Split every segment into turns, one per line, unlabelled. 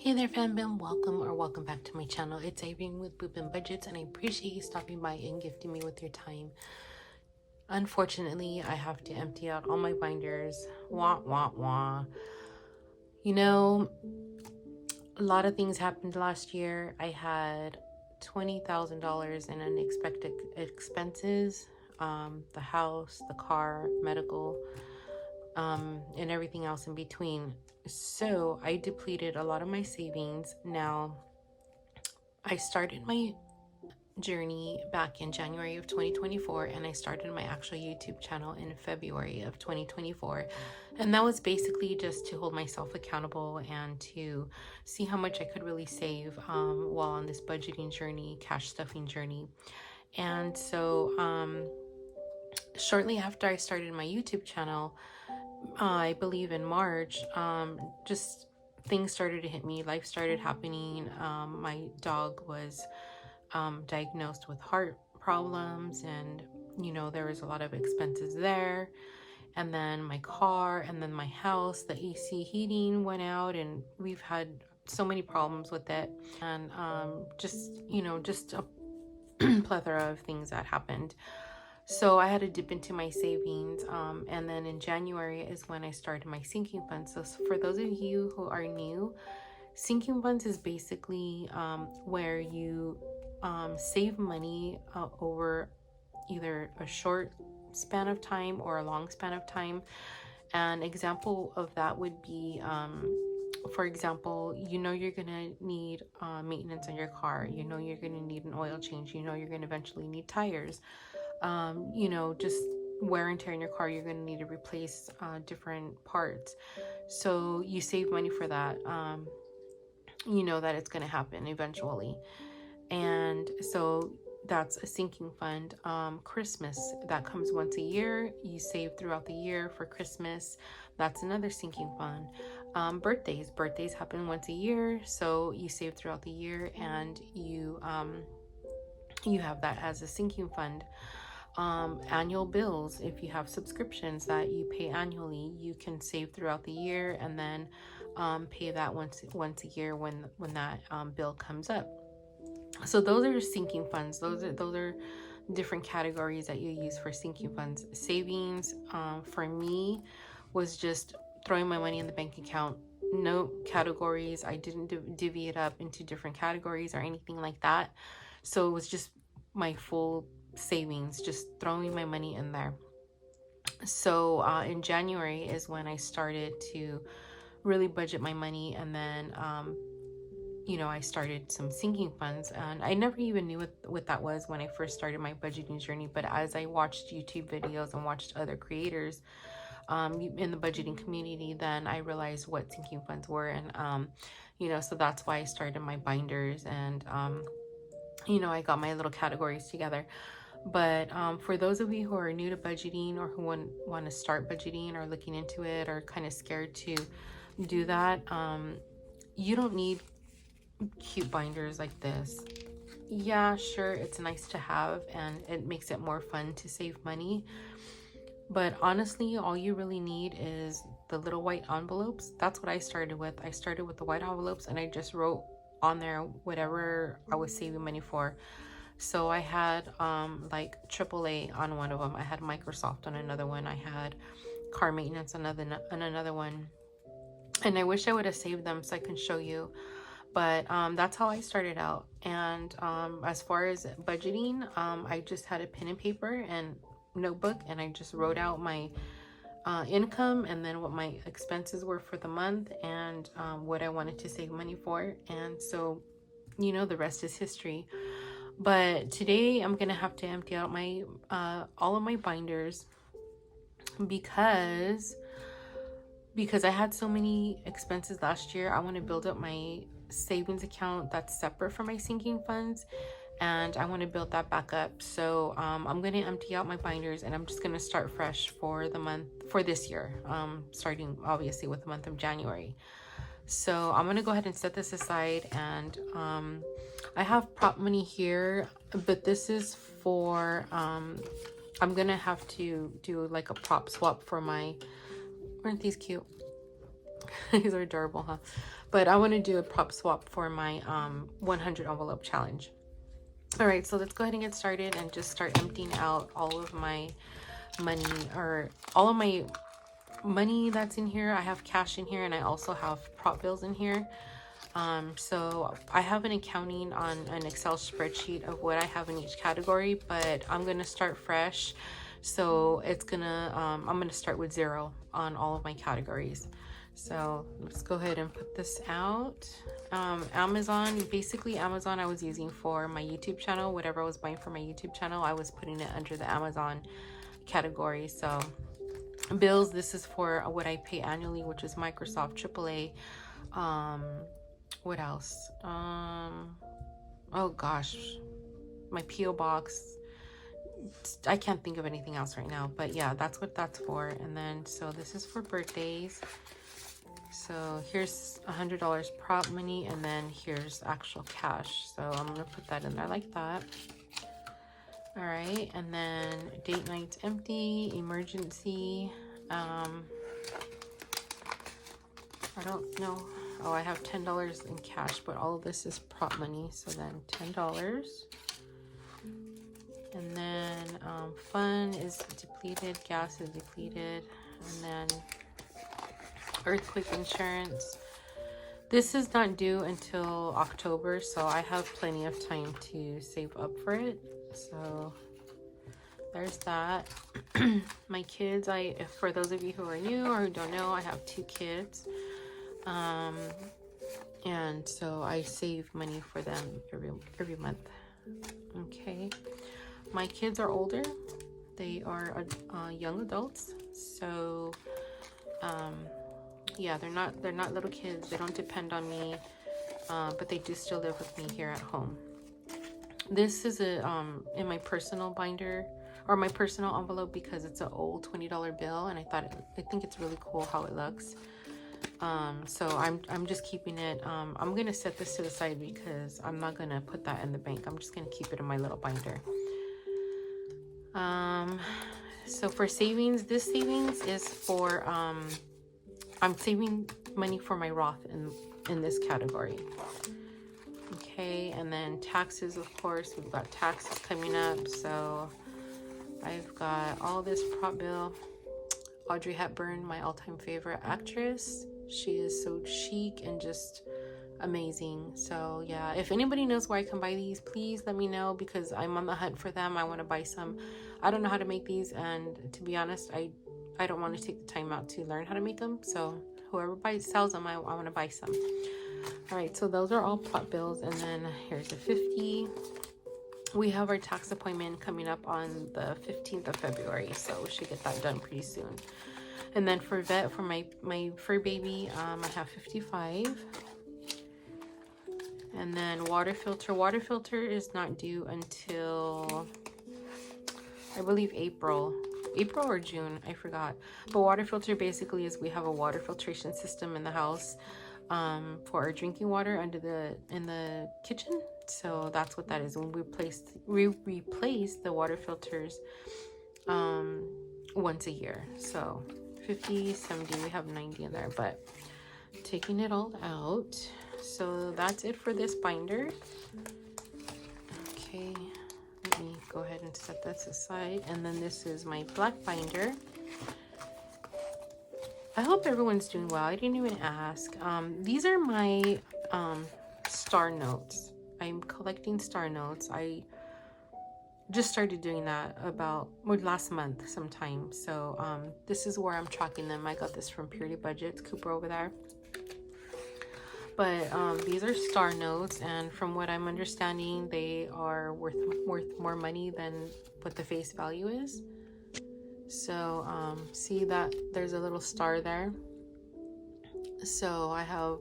Hey there fam, welcome back to my channel. It's Irene with Boop and Budgets, and I appreciate you stopping by and gifting me with your time. Unfortunately, I have to empty out all my binders. Wah wah wah. You know, a lot of things happened last year. I had $20,000 in unexpected expenses. The house, the car, medical, and everything else in between. So I depleted a lot of my savings. Now, I started my journey back in January of 2024, and I started my actual YouTube channel in February of 2024. And that was basically just to hold myself accountable and to see how much I could really save while on this budgeting journey, cash stuffing journey. And so shortly after I started my YouTube channel, I believe in March, just things started to hit me. Life started happening. My dog was diagnosed with heart problems, and there was a lot of expenses there. And then my car, and then my house, the AC heating went out, and we've had so many problems with it. And just a plethora of things that happened. So I had to dip into my savings, and then in January is when I started my sinking fund. So for those of you who are new, sinking funds is basically where you save money over either a short span of time or a long span of time. An example of that would be, for example, you're gonna need maintenance on your car. You're gonna need an oil change. You're gonna eventually need tires. Just wear and tear in your car. You're gonna need to replace different parts. So you save money for that. You know that it's gonna happen eventually. And so that's a sinking fund. Christmas, that comes once a year. You save throughout the year for Christmas. That's another sinking fund. Birthdays happen once a year, so you save throughout the year, and you have that as a sinking fund. Annual bills, if you have subscriptions that you pay annually, you can save throughout the year and then pay that once a year when that bill comes up. So those are sinking funds. Those are different categories that you use for sinking funds. Savings, for me, was just throwing my money in the bank account. No categories. I didn't divvy it up into different categories or anything like that. So it was just my full savings, just throwing my money in there. So in January is when I started to really budget my money, and then I started some sinking funds, and I never even knew what that was when I first started my budgeting journey. But as I watched YouTube videos and watched other creators in the budgeting community, then I realized what sinking funds were. And so that's why I started my binders, and I got my little categories together. But for those of you who are new to budgeting, or who want to start budgeting, or looking into it, or kind of scared to do that, you don't need cute binders like this. Yeah, sure, it's nice to have, and it makes it more fun to save money. But honestly, all you really need is the little white envelopes. That's what I started with. I started with the white envelopes, and I just wrote on there whatever I was saving money for. So I had like AAA on one of them. I had Microsoft on another one. I had car maintenance on another one. And I wish I would have saved them so I can show you. But that's how I started out. And as far as budgeting, I just had a pen and paper and notebook, and I just wrote out my income, and then what my expenses were for the month, and what I wanted to save money for. And so, the rest is history. But today I'm gonna have to empty out my all of my binders because I had so many expenses last year. I want to build up my savings account that's separate from my sinking funds, and I want to build that back up. So I'm going to empty out my binders, and I'm just going to start fresh for this year, starting obviously with the month of January. So I'm going to go ahead and set this aside, and I have prop money here, but this is for I'm going to have to do like a prop swap for my, aren't these cute? These are adorable, huh? But I want to do a prop swap for my 100 envelope challenge. All right, so let's go ahead and get started and just start emptying out all of my money, or all of my money that's in here. I have cash in here, and I also have prop bills in here. So I have an accounting on an Excel spreadsheet of what I have in each category, but I'm gonna start fresh. So it's gonna I'm gonna start with 0 on all of my categories. So let's go ahead and put this out. Amazon, basically Amazon I was using for my YouTube channel. Whatever I was buying for my YouTube channel, I was putting it under the Amazon category. So bills, this is for what I pay annually, which is Microsoft, AAA. What else? Oh gosh, my PO box. I can't think of anything else right now, but yeah, that's what that's for. And then, so this is for birthdays. So here's $100 prop money, and then here's actual cash. So I'm gonna put that in there like that. All right, and then date night's empty, emergency. I don't know. Oh, I have $10 in cash, but all of this is prop money. So then $10. And then fun is depleted, gas is depleted, and then earthquake insurance. This is not due until October, so I have plenty of time to save up for it. So there's that. My kids, for those of you who are new or who don't know, I have 2 kids. And so I save money for them every month. Okay. My kids are older. They are young adults. So yeah, they're not little kids. They don't depend on me, but they do still live with me here at home. This is a in my personal binder, or my personal envelope, because it's an old $20 bill, and I think it's really cool how it looks. So I'm just keeping it. I'm gonna set this to the side because I'm not gonna put that in the bank. I'm just gonna keep it in my little binder. So for savings, this savings is for I'm saving money for my Roth in this category. Okay, and then taxes, of course, we've got taxes coming up. So I've got all this prop bill. Audrey Hepburn, my all-time favorite actress. She is so chic and just amazing. So yeah, if anybody knows where I can buy these, please let me know, because I'm on the hunt for them. I want to buy some. I don't know how to make these, and to be honest, I don't want to take the time out to learn how to make them. So whoever sells them, I want to buy some. All right, so those are all prop bills, and then here's a 50. We have our tax appointment coming up on the 15th of February, so we should get that done pretty soon. And then for vet, for my fur baby, I have 55. And then water filter. Water filter is not due until, I believe, April or June, I forgot. But water filter basically is, we have a water filtration system in the house for our drinking water in the kitchen. So that's what that is. When we replace the water filters once a year. So 50, 70, we have 90 in there, but taking it all out. So that's it for this binder. Okay, let me go ahead and set this aside. And then this is my black binder. I hope everyone's doing well. I didn't even ask. These are my star notes. I'm collecting star notes. I just started doing that about last month sometime. So this is where I'm tracking them. I got this from Purity Budgets, Cooper over there. But these are star notes, and from what I'm understanding, they are worth more money than what the face value is. So see that there's a little star there. So I have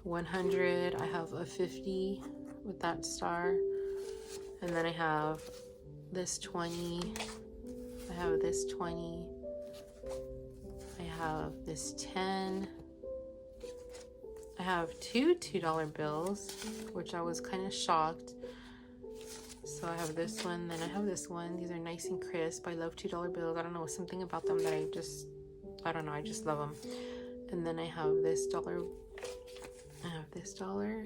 100, I have a 50 with that star, and then I have this 20, I have this 20, I have this 10, I have 2 $2 bills, which I was kind of shocked. So I have this one, then I have this one. These are nice and crisp. I love $2 bills. I don't know, something about them that I don't know, I just love them. And then I have this dollar. I have this dollar.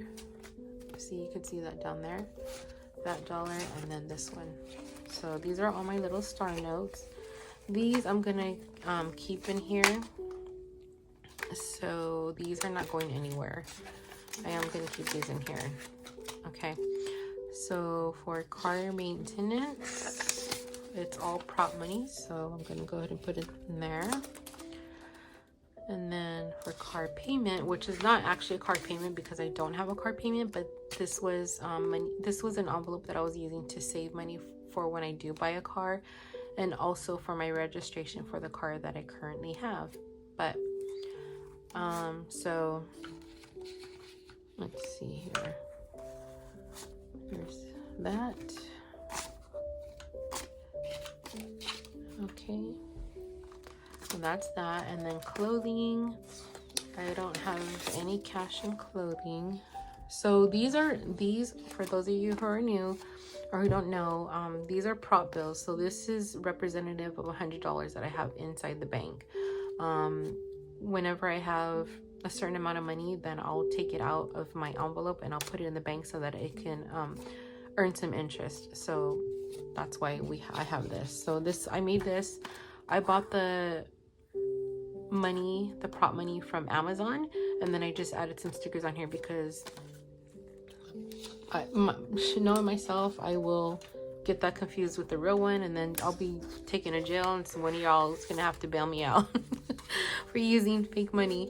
See, you can see that down there. That dollar, and then this one. So these are all my little star notes. These I'm gonna keep in here. So these are not going anywhere. I am gonna keep these in here. Okay. So for car maintenance, it's all prop money. So I'm gonna go ahead and put it in there. And then for car payment, which is not actually a car payment because I don't have a car payment, but this was money. This was an envelope that I was using to save money for when I do buy a car, and also for my registration for the car that I currently have. But so let's see here. Here's that. Okay. So that's that. And then clothing. I don't have any cash in clothing. So these for those of you who are new or who don't know, these are prop bills. So this is representative of $100 that I have inside the bank. Whenever I have a certain amount of money, then I'll take it out of my envelope and I'll put it in the bank so that it can earn some interest. So that's why I have this. So I made this. I bought the prop money from Amazon, and then I just added some stickers on here because knowing myself, I will get that confused with the real one, and then I'll be taken to jail, and so one of y'all is gonna have to bail me out for using fake money.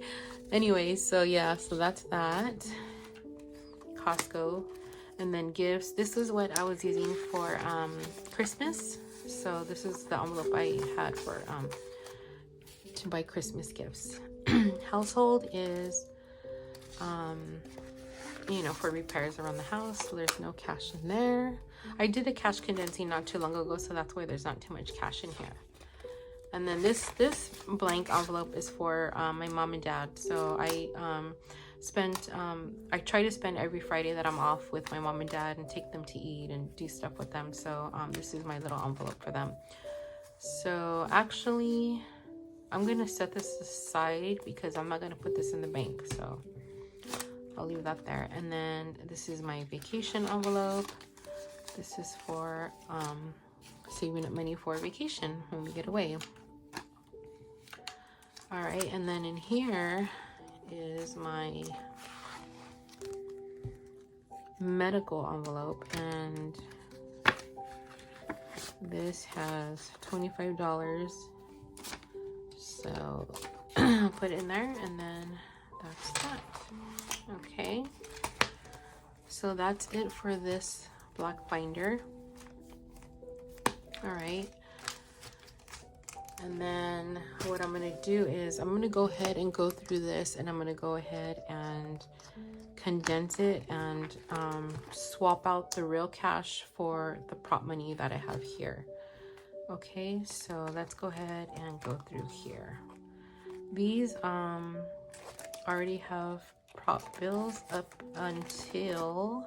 Anyway, so yeah, so that's that. Costco. And then gifts. This is what I was using for Christmas. So this is the envelope I had for to buy Christmas gifts. Household is for repairs around the house, so there's no cash in there. I did a cash condensing not too long ago, so that's why there's not too much cash in here. And then this blank envelope is for my mom and dad. So I try to spend every Friday that I'm off with my mom and dad and take them to eat and do stuff with them. So this is my little envelope for them. So actually, I'm gonna set this aside because I'm not gonna put this in the bank. So I'll leave that there. And then this is my vacation envelope. This is for saving up money for vacation when we get away. All right, and then in here is my medical envelope, and this has $25. So I'll put it in there, and then that's that. Okay, so that's it for this black binder. All right, and then what I'm gonna do is I'm gonna go ahead and go through this, and I'm gonna go ahead and condense it and swap out the real cash for the prop money that I have here. Okay, so let's go ahead and go through here. These already have prop bills up until,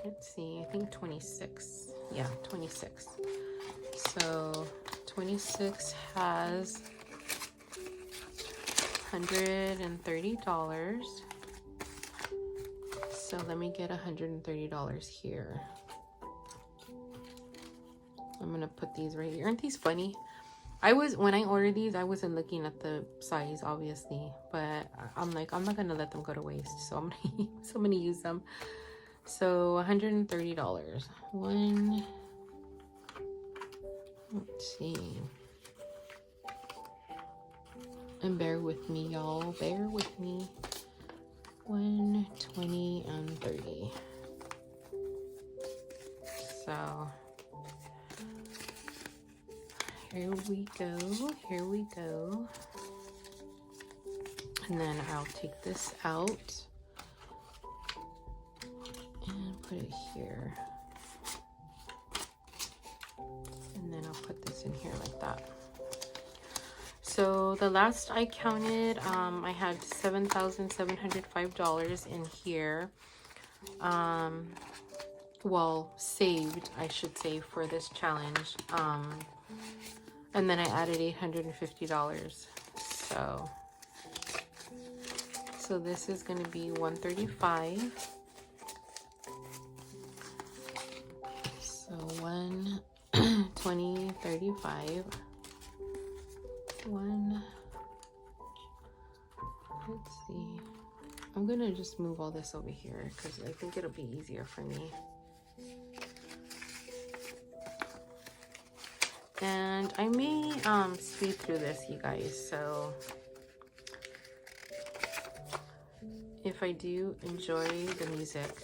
let's see, I think 26. Yeah, 26. So 26 has $130. So let me get $130 here. I'm gonna put these right here. Aren't these funny? When I ordered these, I wasn't looking at the size, obviously, but I'm like, I'm not gonna let them go to waste, so I'm gonna use them. So $130. Let's see. And bear with me, y'all. Bear with me. 1, 20, and 30. So here we go. Here we go. And then I'll take this out and put it here. And then I'll put this in here like that. So the last I counted, I had $7,705 in here. Well, saved, I should say, for this challenge. And then I added $850. So this is going to be 135. So 1, 20, 35. 1. Let's see. I'm going to just move all this over here because I think it'll be easier for me. And I may speed through this, you guys, so if I do, enjoy the music.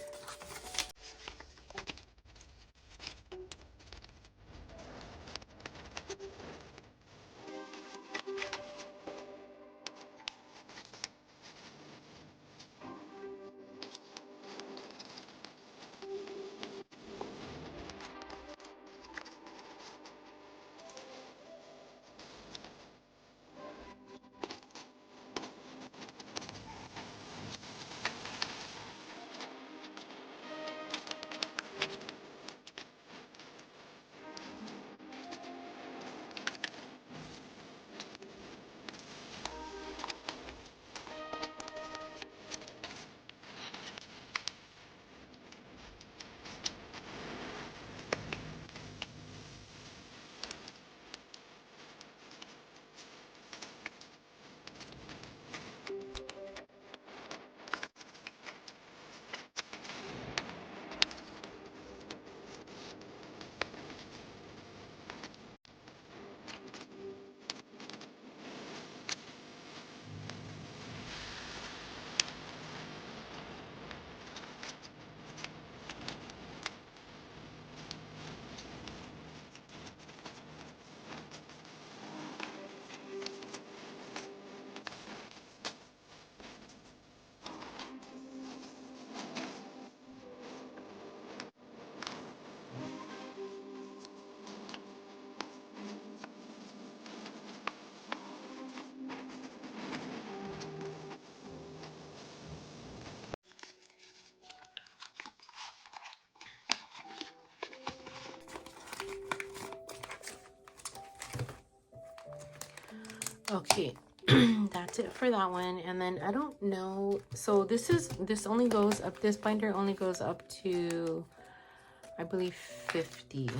Okay, that's it for that one. And then I don't know, so this only goes up, this binder only goes up to, I believe, 50,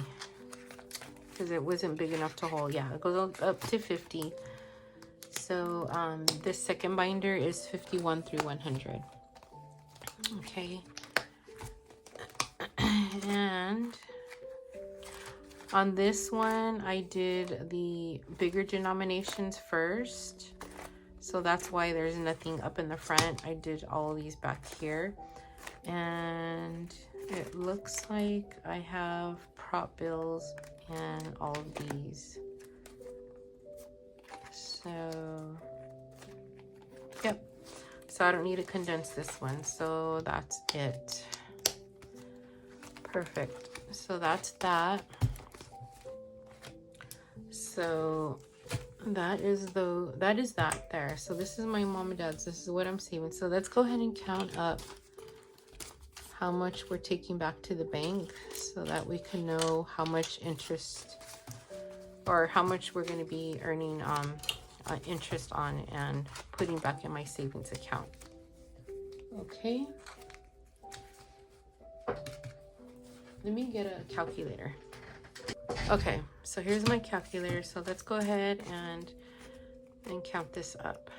because it wasn't big enough to hold. Yeah, it goes up to 50. So this second binder is 51 through 100. Okay. And on this one, I did the bigger denominations first. So that's why there's nothing up in the front. I did all of these back here. And it looks like I have prop bills and all of these. So, yep. So I don't need to condense this one. So that's it. Perfect. So that's that. So that is that there. So this is my mom and dad's. This is what I'm saving. So let's go ahead and count up how much we're taking back to the bank so that we can know how much interest or how much we're going to be earning interest on and putting back in my savings account. Okay. Let me get a calculator. Okay, so here's my calculator. So let's go ahead and count this up.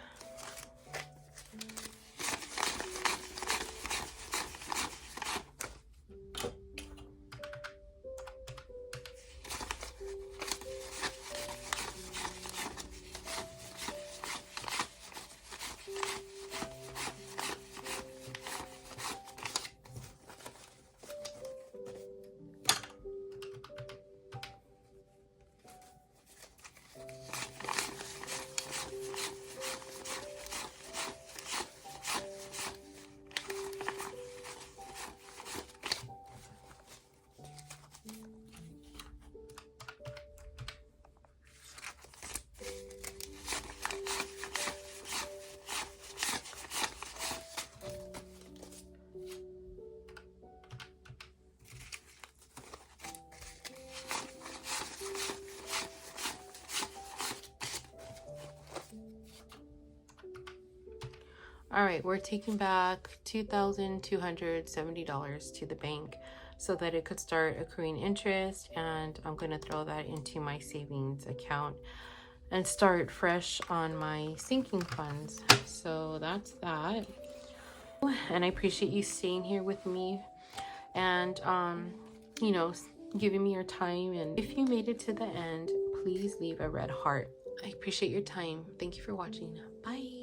All right, we're taking back $2,270 to the bank so that it could start accruing interest, and I'm going to throw that into my savings account and start fresh on my sinking funds. So that's that. And I appreciate you staying here with me and you know, giving me your time. And if you made it to the end, please leave a red heart. I appreciate your time. Thank you for watching. Bye.